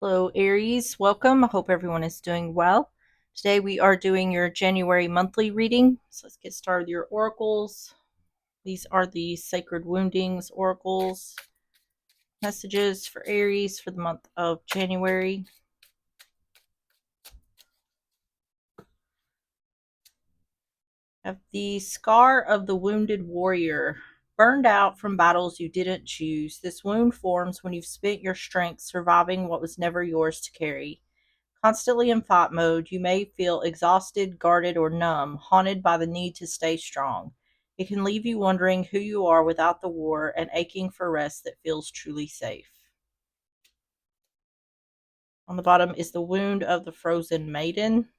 Hello, Aries. Welcome. I hope everyone is doing well. Today we are doing your January monthly reading. So let's get started with your oracles. These are the Sacred Woundings oracles. Messages for Aries for the month of January. Have the Scar of the Wounded Warrior. Burned out from battles you didn't choose, this wound forms when you've spent your strength surviving what was never yours to carry. Constantly in fight mode, you may feel exhausted, guarded, or numb, haunted by the need to stay strong. It can leave you wondering who you are without the war and aching for rest that feels truly safe. On the bottom is the wound of the frozen maiden.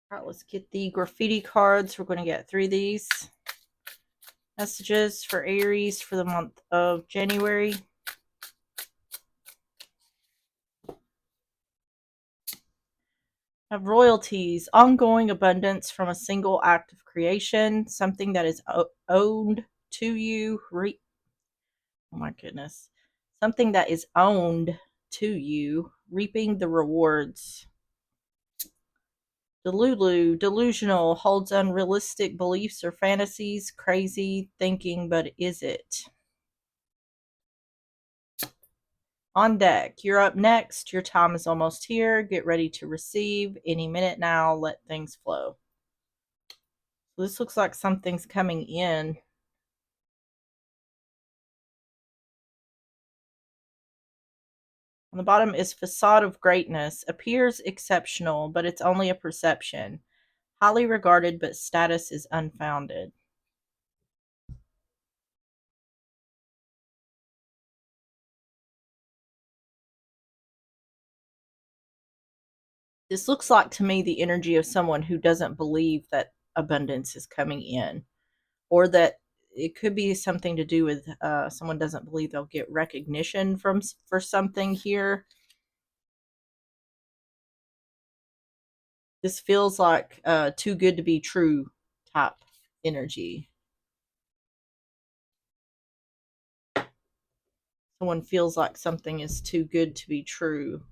All right, let's get the graffiti cards. We're going to get through these. Messages for Aries for the month of January. Have royalties, ongoing abundance from a single act of creation, something that is owned to you. Oh my goodness. Something that is owned to you, reaping the rewards. Delulu, delusional, holds unrealistic beliefs or fantasies, crazy thinking, but is it? On deck, you're up next. Your time is almost here. Get ready to receive any minute now. Let things flow. So this looks like something's coming in. On the bottom is facade of greatness. Appears exceptional, but it's only a perception. Highly regarded, but status is unfounded. This looks like to me the energy of someone who doesn't believe that abundance is coming in, or that it could be something to do with someone doesn't believe they'll get recognition for something here. This feels like too good to be true type energy. Someone feels like something is too good to be true.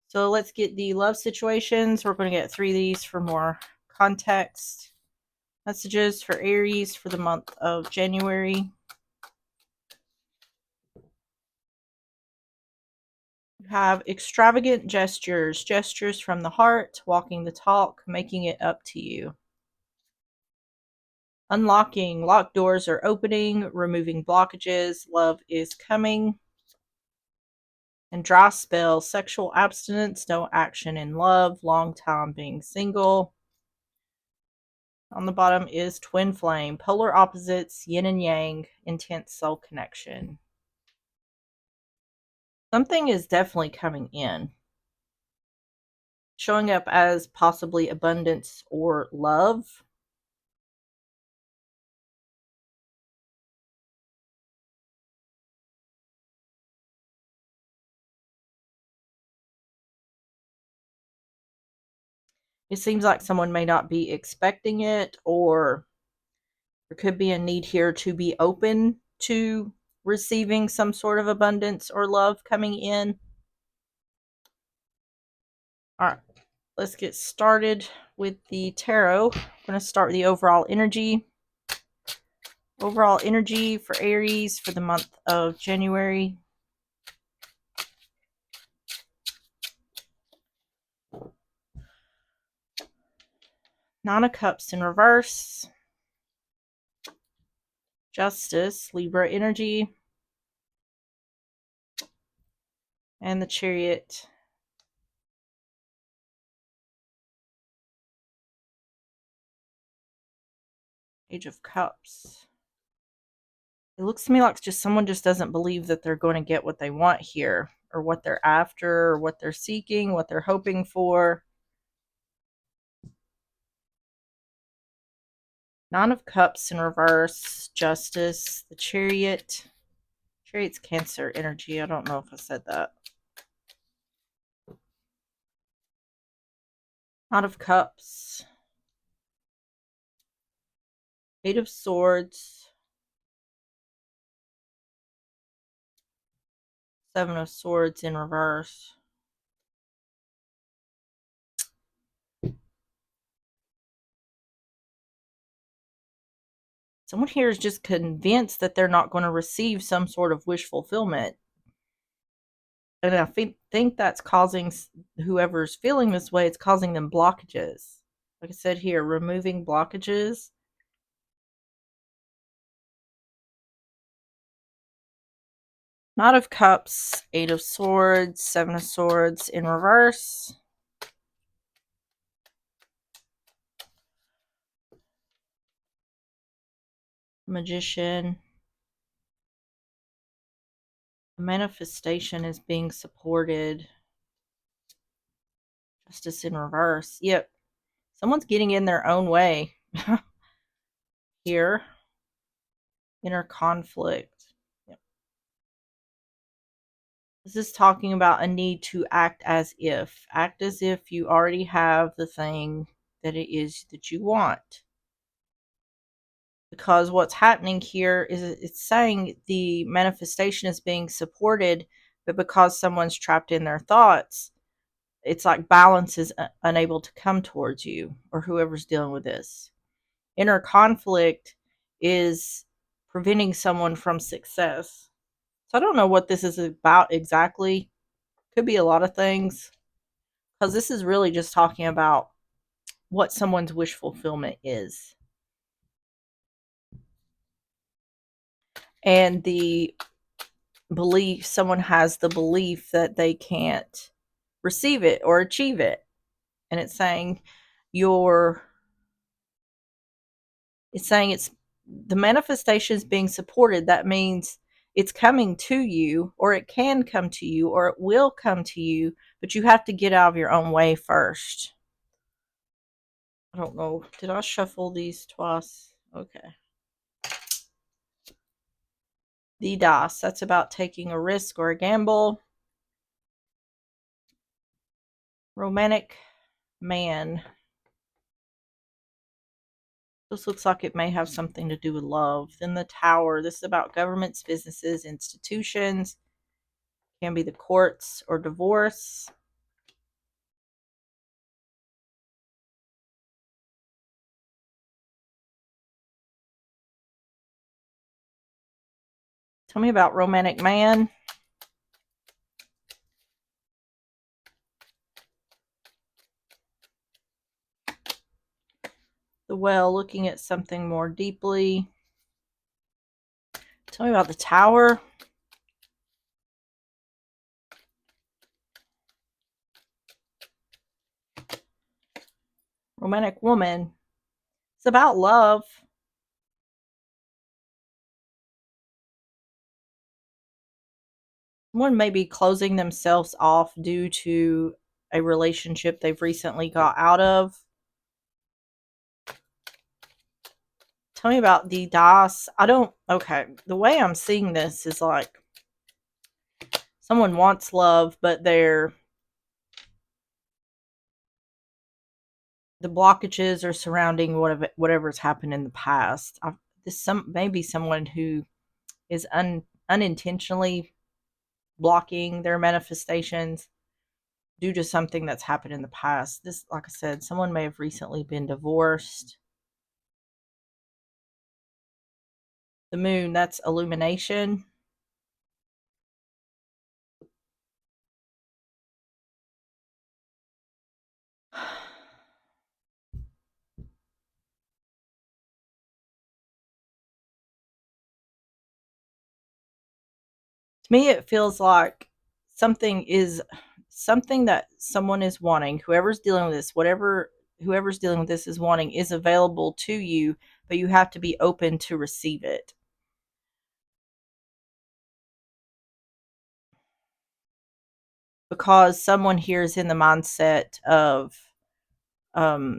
So let's get the love situations. We're going to get 3 of these for more context. Messages for Aries for the month of January. You have extravagant gestures, gestures from the heart, walking the talk, making it up to you. Unlocking, locked doors are opening, removing blockages, love is coming. And dry spell, sexual abstinence, no action in love, long time being single. On the bottom is twin flame, polar opposites, yin and yang, intense soul connection. Something is definitely coming in. Showing up as possibly abundance or love. It seems like someone may not be expecting it, or there could be a need here to be open to receiving some sort of abundance or love coming in. All right, let's get started with the tarot. I'm going to start with the overall energy. Overall energy for Aries for the month of January. Nine of Cups in reverse. Justice, Libra energy. And the Chariot. Page of Cups. It looks to me like just someone just doesn't believe that they're going to get what they want here, or what they're after, or what they're seeking, what they're hoping for. Nine of Cups in reverse, Justice, the Chariot. Chariot's Cancer energy. I don't know if I said that. Knight of Cups. Eight of Swords. Seven of Swords in reverse. Someone here is just convinced that they're not going to receive some sort of wish fulfillment. And I think that's causing whoever's feeling this way, it's causing them blockages. Like I said here, removing blockages. Knight of Cups, Eight of Swords, Seven of Swords in reverse. Magician. Manifestation is being supported. Justice in reverse. Yep. Someone's getting in their own way here. Inner conflict. Yep. This is talking about a need to act as if. Act as if you already have the thing that it is that you want. Because what's happening here is it's saying the manifestation is being supported, but because someone's trapped in their thoughts, it's like balance is unable to come towards you or whoever's dealing with this. Inner conflict is preventing someone from success. So I don't know what this is about exactly. Could be a lot of things, because this is really just talking about what someone's wish fulfillment is. And the belief, someone has the belief that they can't receive it or achieve it. And it's saying your it's saying it's the manifestation is being supported. That means it's coming to you, or it can come to you, or it will come to you, but you have to get out of your own way first. I don't know. Did I shuffle these twice? Okay. The dice. That's about taking a risk or a gamble. Romantic man. This looks like it may have something to do with love. Then the Tower. This is about governments, businesses, institutions. Can be the courts or divorce. Tell me about romantic man. The Well, looking at something more deeply. Tell me about the Tower. Romantic woman. It's about love. Someone may be closing themselves off due to a relationship they've recently got out of. Tell me about the dice. Okay. The way I'm seeing this is like someone wants love, but the blockages are surrounding whatever's happened in the past. Maybe someone who is unintentionally blocking their manifestations due to something that's happened in the past. This, like I said, someone may have recently been divorced. The Moon, that's illumination. To me, it feels like something is something that someone is wanting. Whoever's dealing with this, whoever's dealing with this is wanting, is available to you, but you have to be open to receive it. Because someone here is in the mindset of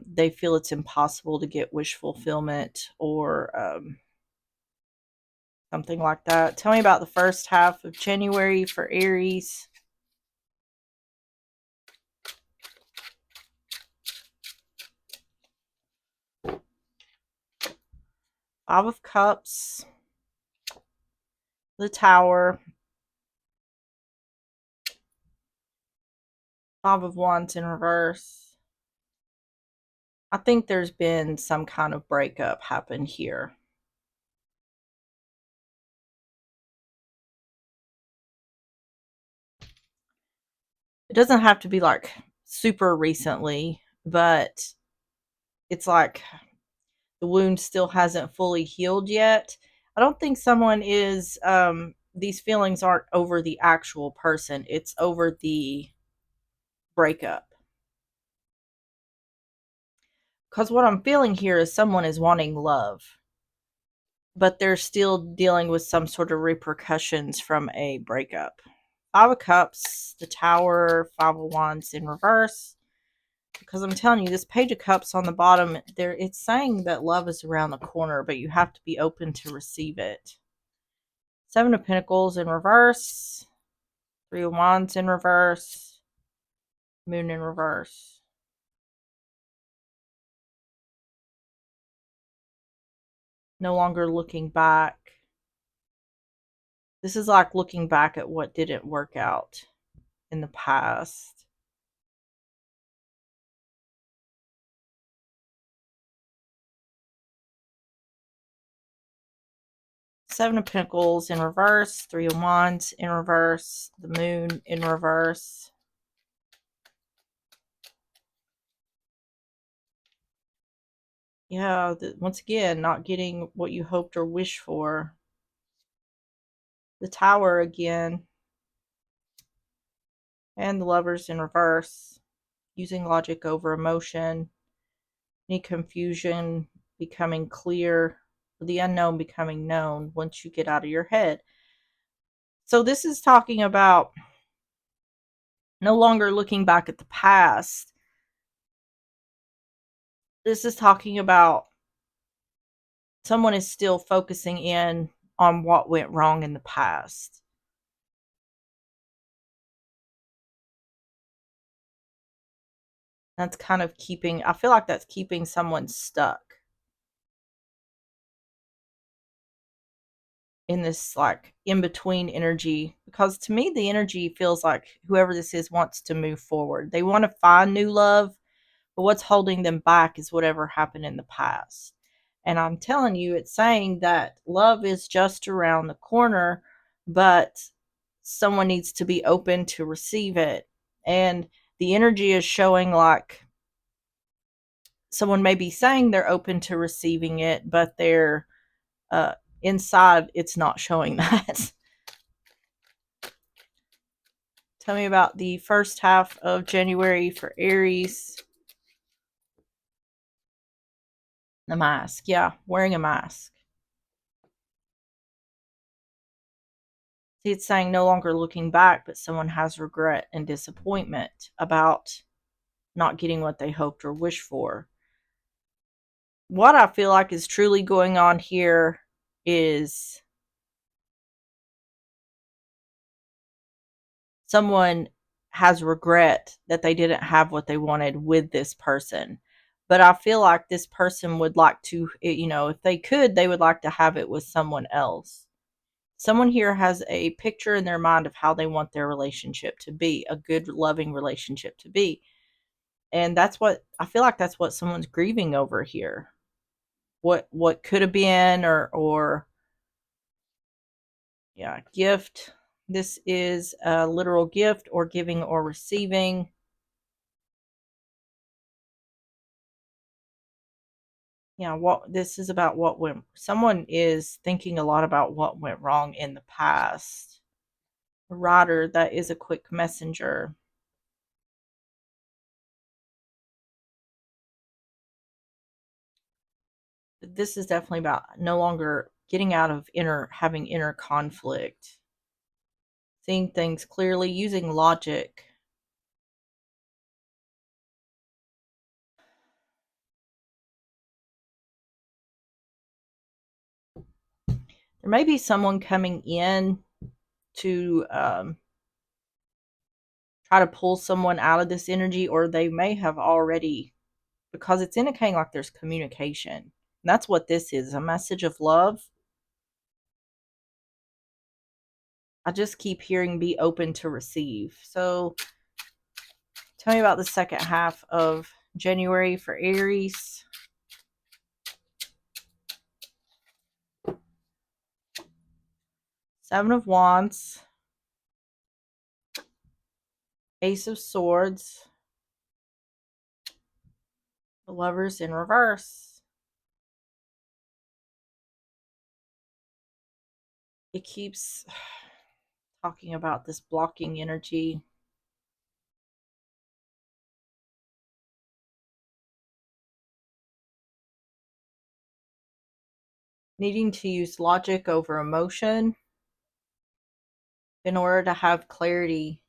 they feel it's impossible to get wish fulfillment, or something like that. Tell me about the first half of January for Aries. Five of Cups. The Tower. Five of Wands in reverse. I think there's been some kind of breakup happen here. It doesn't have to be like super recently, but it's like the wound still hasn't fully healed yet. I don't think someone is these feelings aren't over the actual person. It's over the breakup. Cuz what I'm feeling here is someone is wanting love, but they're still dealing with some sort of repercussions from a breakup. Five of Cups, the Tower, Five of Wands in reverse. Because I'm telling you, this Page of Cups on the bottom, there it's saying that love is around the corner, but you have to be open to receive it. Seven of Pentacles in reverse. Three of Wands in reverse. Moon in reverse. No longer looking back. This is like looking back at what didn't work out in the past. Seven of Pentacles in reverse. Three of Wands in reverse. The Moon in reverse. Yeah, once again, not getting what you hoped or wished for. The Tower again. And the Lovers in reverse. Using logic over emotion. Any confusion becoming clear. The unknown becoming known once you get out of your head. So this is talking about no longer looking back at the past. This is talking about someone is still focusing in on what went wrong in the past. That's kind of keeping, I feel like that's keeping someone stuck in this like in between energy, because to me the energy feels like whoever this is wants to move forward. They want to find new love, but what's holding them back is whatever happened in the past. And I'm telling you, it's saying that love is just around the corner, but someone needs to be open to receive it. And the energy is showing like someone may be saying they're open to receiving it, but they're uh, inside, it's not showing that. Tell me about the first half of January for Aries. The mask. Yeah, wearing a mask. See, it's saying no longer looking back, but someone has regret and disappointment about not getting what they hoped or wished for. What I feel like is truly going on here is someone has regret that they didn't have what they wanted with this person. But I feel like this person would like to, if they could, they would like to have it with someone else. Someone here has a picture in their mind of how they want their relationship to be, a good, loving relationship to be. And that's what I feel like that's what someone's grieving over here. What could have been or yeah, gift. This is a literal gift or giving or receiving. Yeah, what this is about what went someone is thinking a lot about what went wrong in the past. A rider that is a quick messenger. This is definitely about no longer getting out of having inner conflict. Seeing things clearly, using logic. There may be someone coming in to try to pull someone out of this energy, or they may have already, because it's indicating like there's communication. And that's what this is, a message of love. I just keep hearing be open to receive. So Tell me about the second half of January for Aries. Seven of Wands. Ace of Swords. The Lovers in reverse. It keeps talking about this blocking energy. Needing to use logic over emotion in order to have clarity.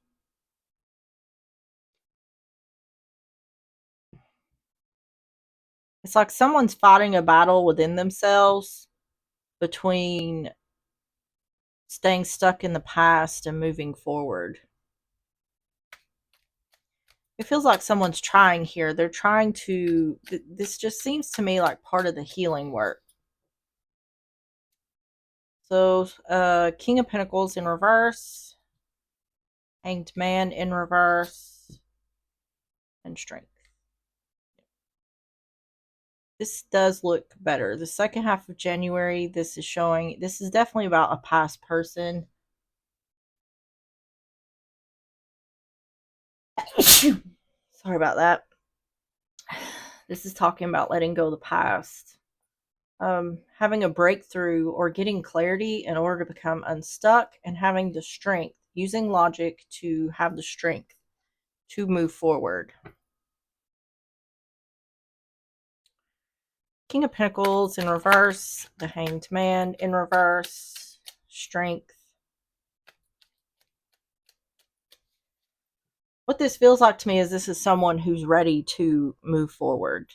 It's like someone's fighting a battle within themselves between staying stuck in the past and moving forward. It feels like someone's trying here. They're trying to, this just seems to me like part of the healing work. So, King of Pentacles in reverse, Hanged Man in reverse, and Strength. This does look better. The second half of January, this is showing, this is definitely about a past person. Sorry about that. This is talking about letting go of the past. Having a breakthrough or getting clarity in order to become unstuck, and having the strength, using logic to have the strength to move forward. King of Pentacles in reverse, the Hanged Man in reverse, Strength. What this feels like to me is this is someone who's ready to move forward,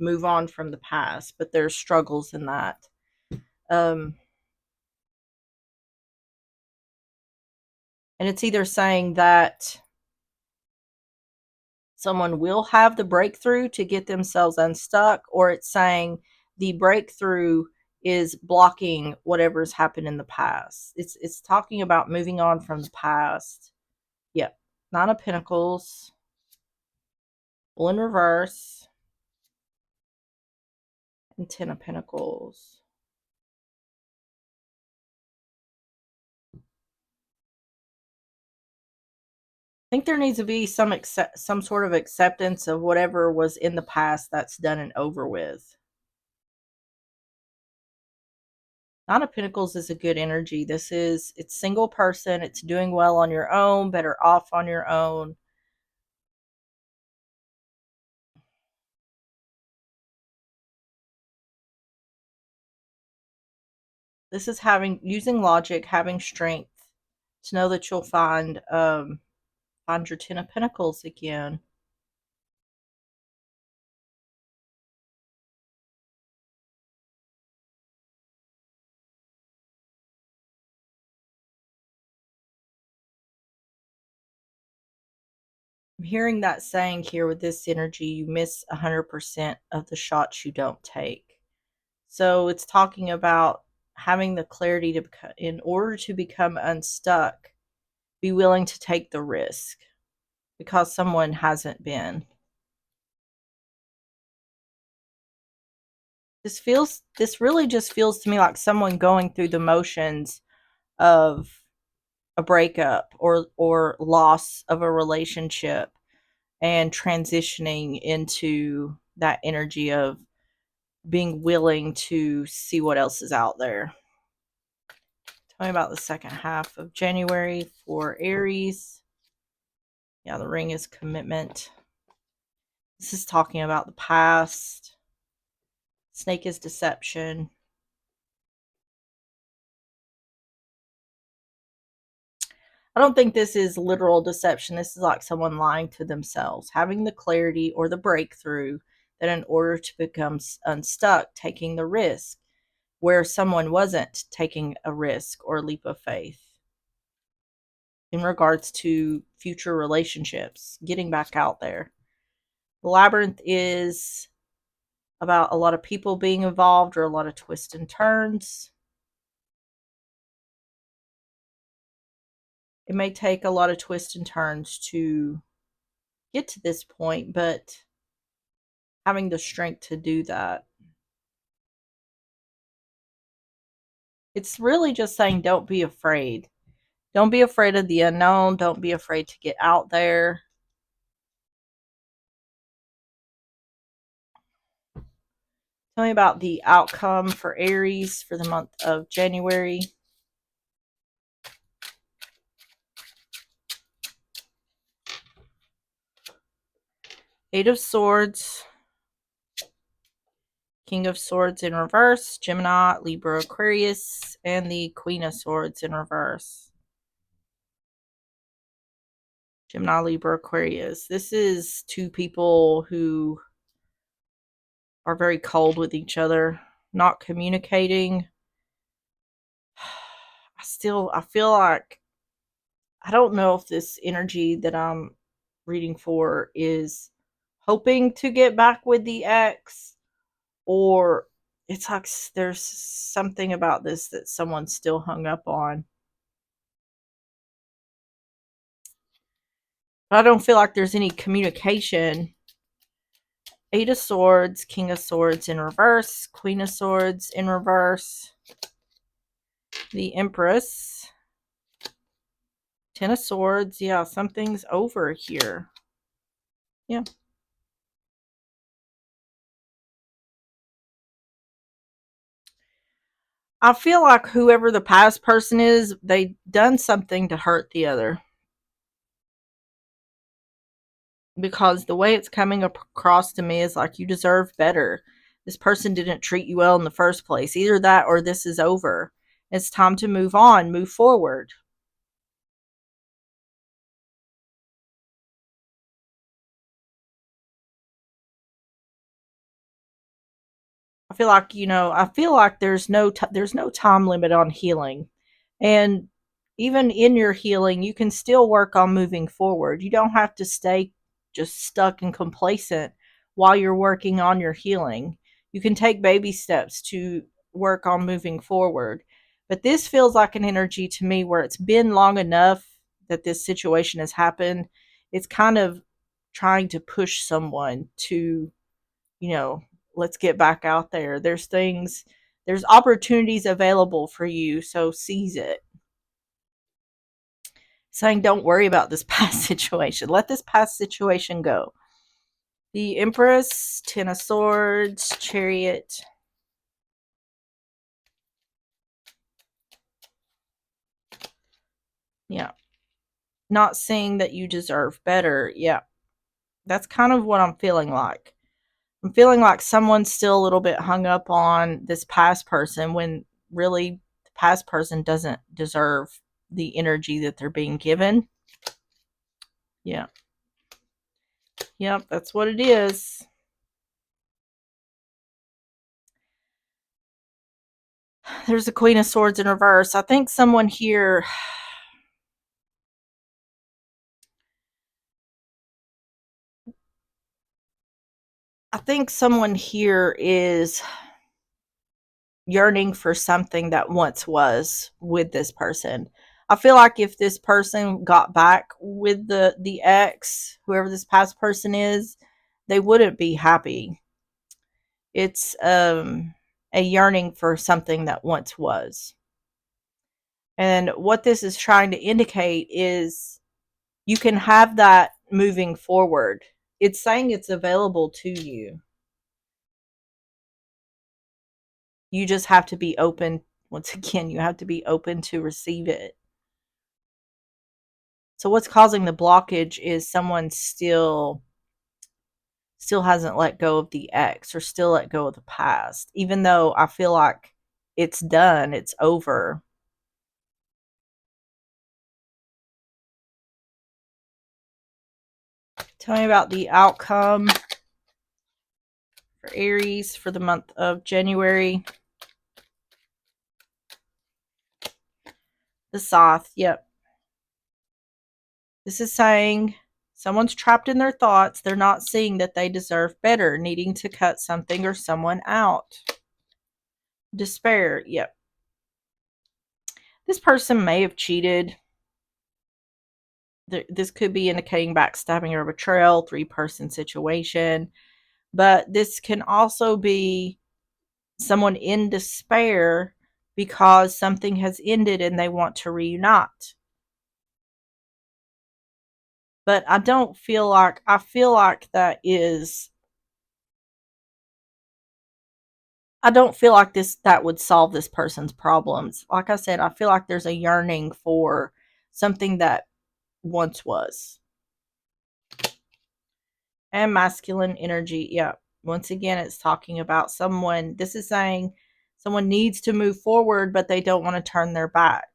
move on from the past, but there's struggles in that. And it's either saying that someone will have the breakthrough to get themselves unstuck, or it's saying the breakthrough is blocking whatever's happened in the past. It's talking about moving on from the past. Yep. Nine of Pentacles. Bull in reverse. And Ten of Pentacles. I think there needs to be some sort of acceptance of whatever was in the past that's done and over with. Nine of Pentacles is a good energy. It's single person. It's doing well on your own, better off on your own. This is using logic, having strength to know that you'll find your Ten of Pentacles again. I'm hearing that saying here with this energy, you miss 100% of the shots you don't take. So it's talking about having the clarity to, in order to become unstuck, be willing to take the risk because someone hasn't been. This really just feels to me like someone going through the motions of a breakup or loss of a relationship and transitioning into that energy of being willing to see what else is out there. Tell me about the second half of January for Aries. Yeah, the ring is commitment. This is talking about the past. Snake is deception. I don't think this is literal deception. This is like someone lying to themselves, having the clarity or the breakthrough that in order to become unstuck, taking the risk where someone wasn't taking a risk or a leap of faith in regards to future relationships, getting back out there. The labyrinth is about a lot of people being involved or a lot of twists and turns. It may take a lot of twists and turns to get to this point, but having the strength to do that. It's really just saying don't be afraid. Don't be afraid of the unknown. Don't be afraid to get out there. Tell me about the outcome for Aries for the month of January. Eight of Swords, King of Swords in reverse, Gemini, Libra, Aquarius, and the Queen of Swords in reverse. Gemini, Libra, Aquarius. This is two people who are very cold with each other, not communicating. I feel like, I don't know if this energy that I'm reading for is hoping to get back with the ex, or it's like there's something about this that someone's still hung up on. But I don't feel like there's any communication. Eight of Swords, King of Swords in reverse, Queen of Swords in reverse, the Empress, Ten of Swords. Yeah, something's over here. Yeah. I feel like whoever the past person is, they done something to hurt the other. Because the way it's coming across to me is like you deserve better. This person didn't treat you well in the first place. Either that or this is over. It's time to move on, move forward. I feel like there's no time limit on healing. And even in your healing, you can still work on moving forward. You don't have to stay just stuck and complacent while you're working on your healing. You can take baby steps to work on moving forward. But this feels like an energy to me where it's been long enough that this situation has happened. It's kind of trying to push someone to, you know, let's get back out there. There's opportunities available for you, so seize it. Saying don't worry about this past situation. Let this past situation go. The Empress, Ten of Swords, Chariot. Yeah. Not saying that you deserve better. Yeah. That's kind of what I'm feeling like. I'm feeling like someone's still a little bit hung up on this past person when really the past person doesn't deserve the energy that they're being given. Yeah. Yep, that's what it is. There's the Queen of Swords in reverse. I think someone here is yearning for something that once was with this person. I feel like if this person got back with the ex, whoever this past person is, they wouldn't be happy. It's a yearning for something that once was. And what this is trying to indicate is you can have that moving forward. It's saying it's available to you. You just have to be open. Once again, you have to be open to receive it. So what's causing the blockage is someone still hasn't let go of the ex or still let go of the past, even though I feel like it's done, it's over. Tell me about the outcome for Aries for the month of January. The Soth. Yep. This is saying someone's trapped in their thoughts. They're not seeing that they deserve better, needing to cut something or someone out. Despair. Yep. This person may have cheated. This could be indicating backstabbing or betrayal, three-person situation, but this can also be someone in despair because something has ended and they want to reunite. But I feel like I don't feel like that would solve this person's problems. Like I said, I feel like there's a yearning for something that once was. And masculine energy, yeah. Once again, it's talking about someone. This is saying someone needs to move forward, but they don't want to turn their back.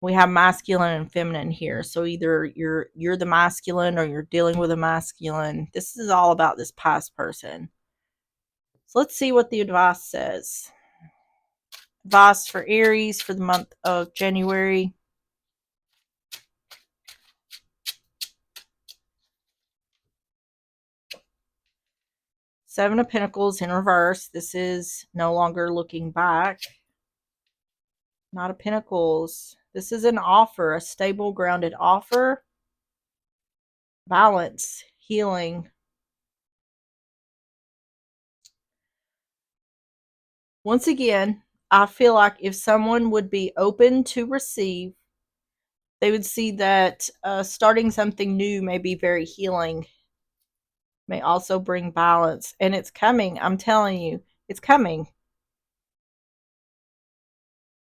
We have masculine and feminine here. So either you're the masculine or you're dealing with a masculine. This is all about this past person. So let's see what the advice says. Advice for Aries for the month of January. Seven of Pentacles in reverse. This is no longer looking back. Knight of Pentacles. This is an offer, a stable, grounded offer. Balance, healing. Once again, I feel like if someone would be open to receive, they would see that starting something new may be very healing, may also bring balance. And it's coming. I'm telling you, it's coming.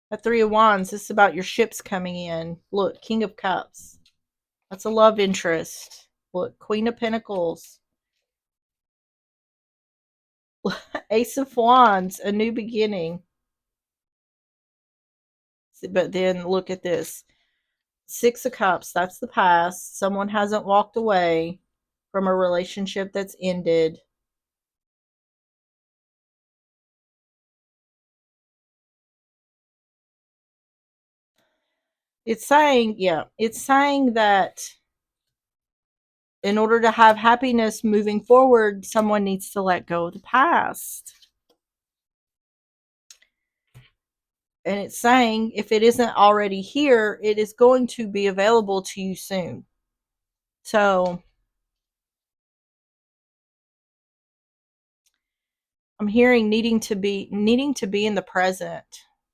A Three of Wands. This is about your ships coming in. Look, King of Cups. That's a love interest. Look, Queen of Pentacles. Ace of Wands, a new beginning. But then look at this. Six of Cups, that's the past. Someone hasn't walked away from a relationship that's ended. It's saying, yeah, it's saying that in order to have happiness moving forward, someone needs to let go of the past. And it's saying if it isn't already here, it is going to be available to you soon. So I'm hearing needing to be in the present.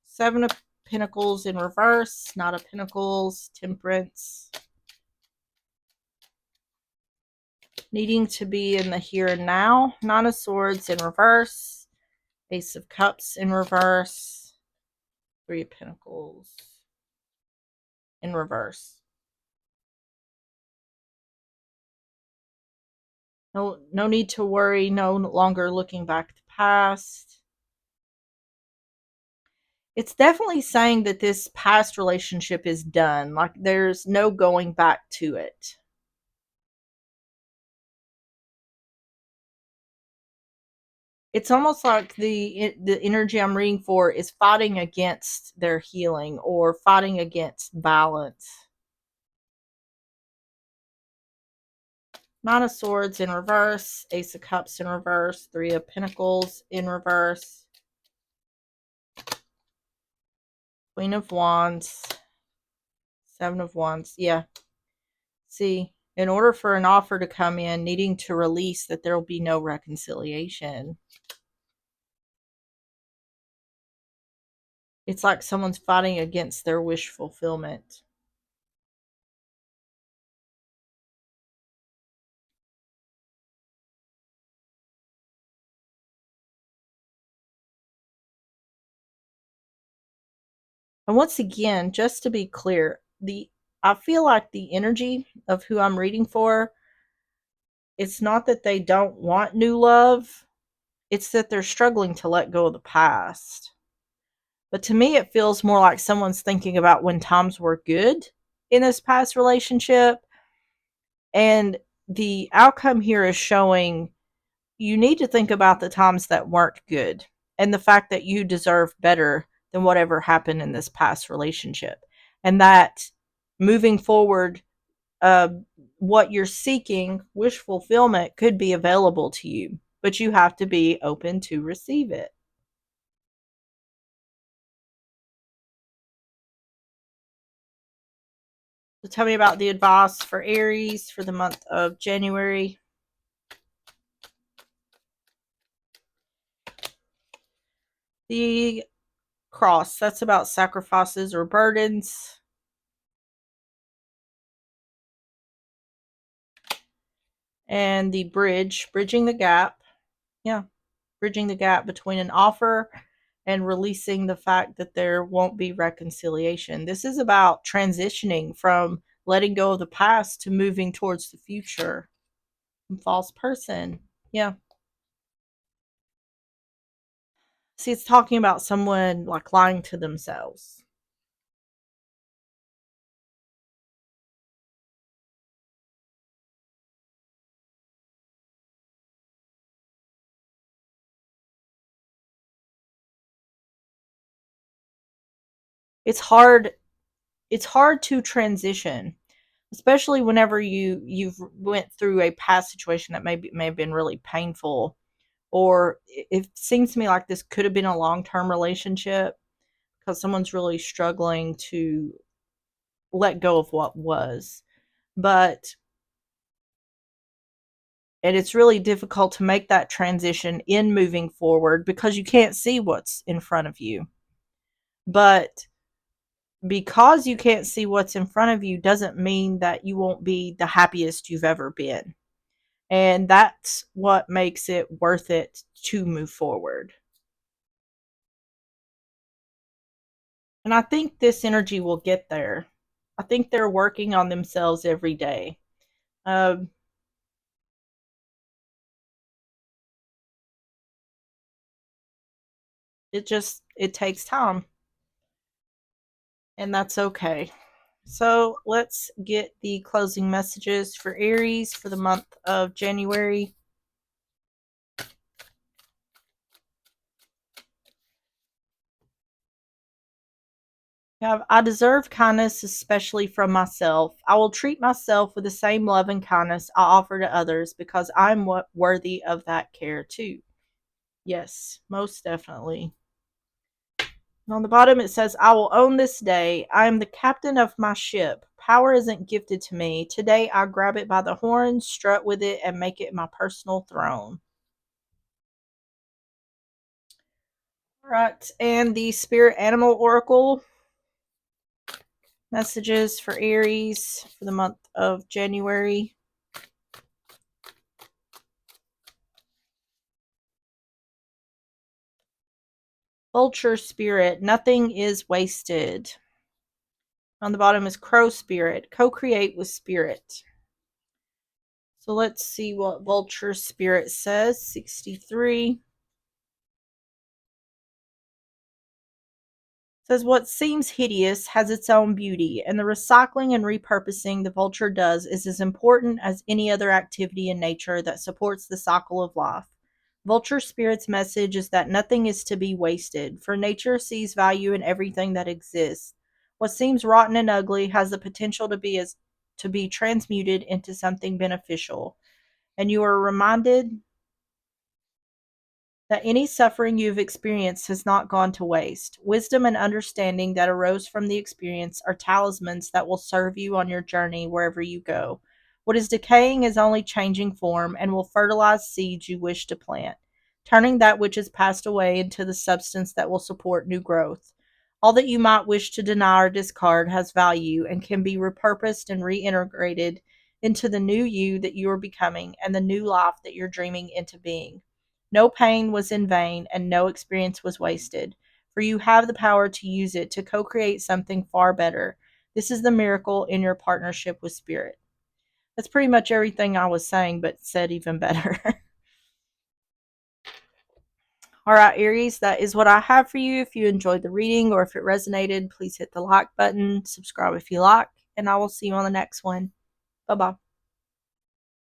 Seven of Pentacles in reverse, Knight of Pentacles, Temperance. Needing to be in the here and now. Nine of Swords in reverse, Ace of Cups in reverse, Three of Pentacles in reverse. No need to worry, no longer looking back to past. It's definitely saying that this past relationship is done. Like there's no going back to it. It's almost like the energy I'm reading for is fighting against their healing or fighting against balance. Nine of Swords in reverse, Ace of Cups in reverse, Three of Pentacles in reverse, Queen of Wands, Seven of Wands. Yeah. See, in order for an offer to come in, needing to release that there will be no reconciliation. It's like someone's fighting against their wish fulfillment. And once again, just to be clear, I feel like the energy of who I'm reading for, it's not that they don't want new love, it's that they're struggling to let go of the past. But to me, it feels more like someone's thinking about when times were good in this past relationship. And the outcome here is showing you need to think about the times that weren't good and the fact that you deserve better than whatever happened in this past relationship. And that moving forward, uh, what you're seeking, wish fulfillment, could be available to you, but you have to be open to receive it. So tell me about the advice for Aries for the month of January. The cross, that's about sacrifices or burdens. And the bridge, bridging the gap. Yeah, bridging the gap between an offer and releasing the fact that there won't be reconciliation. This is about transitioning from letting go of the past to moving towards the future. False person. Yeah. See, it's talking about someone like lying to themselves. It's hard it's hard to transition, especially whenever you've went through a past situation that may have been really painful, or it seems to me like this could have been a long-term relationship because someone's really struggling to let go of what was. But and it's really difficult to make that transition in moving forward because you can't see what's in front of you. But because you can't see what's in front of you doesn't mean that you won't be the happiest you've ever been. And that's what makes it worth it to move forward. And I think this energy will get there. I think they're working on themselves every day. Um, it takes time, and that's okay. So let's get the closing messages for Aries for the month of January. I deserve kindness, especially from myself. I will treat myself with the same love and kindness I offer to others because I'm worthy of that care too. Yes, most definitely. And on the bottom, it says, I will own this day. I am the captain of my ship. Power isn't gifted to me. Today, I grab it by the horns, strut with it, and make it my personal throne. All right. And the Spirit Animal Oracle messages for Aries for the month of January. Vulture Spirit, nothing is wasted. On the bottom is Crow Spirit, co create with Spirit. So let's see what Vulture Spirit says. 63 says, what seems hideous has its own beauty, and the recycling and repurposing the vulture does is as important as any other activity in nature that supports the cycle of life. Vulture Spirit's message is that nothing is to be wasted, for nature sees value in everything that exists. What seems rotten and ugly has the potential to be transmuted into something beneficial. And you are reminded that any suffering you've experienced has not gone to waste. Wisdom and understanding that arose from the experience are talismans that will serve you on your journey wherever you go. What is decaying is only changing form and will fertilize seeds you wish to plant, turning that which has passed away into the substance that will support new growth. All that you might wish to deny or discard has value and can be repurposed and reintegrated into the new you that you are becoming and the new life that you're dreaming into being. No pain was in vain, and no experience was wasted, for you have the power to use it to co create something far better. This is the miracle in your partnership with Spirit. That's pretty much everything I was saying, but said even better. All right, Aries, that is what I have for you. If you enjoyed the reading or if it resonated, please hit the like button, subscribe if you like, and I will see you on the next one. Bye bye.